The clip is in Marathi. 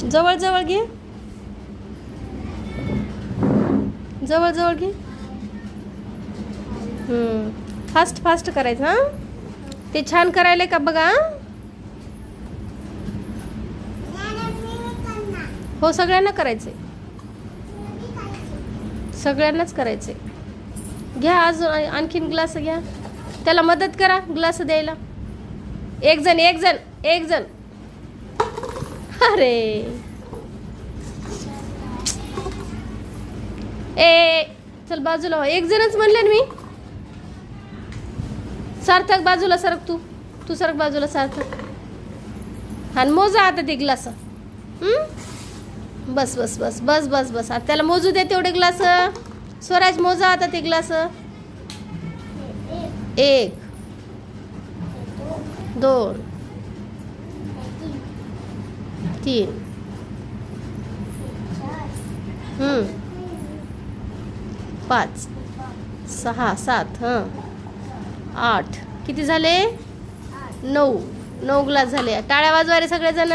जवळ जवळ घे, जवळ जवळ घे. फास्ट फास्ट करायचं हां. ते छान करायला का बघा. हो सगळ्यांना करायचे, सगळ्यांनाच करायचे. घ्या अजून आणखीन ग्लास घ्या. त्याला मदत करा ग्लास द्यायला. एक जण एक जण एक जण. अरे ए चल बाजूला हो. एक जणच म्हणले ना मी. सार्थक बाजूला सरक. तू सरक बाजूला सार्थक. आणि मोजा आता ते ग्लास. बस बस बस बस बस बस. आता त्याला मोजू दे तेवढे ग्लास. स्वराज मोजा आता ते ग्लास. 1 2 3 5 6 7 8. किती झाले? 9 ग्लास झाले. टाळ्या वाजवा रे सगळेजण.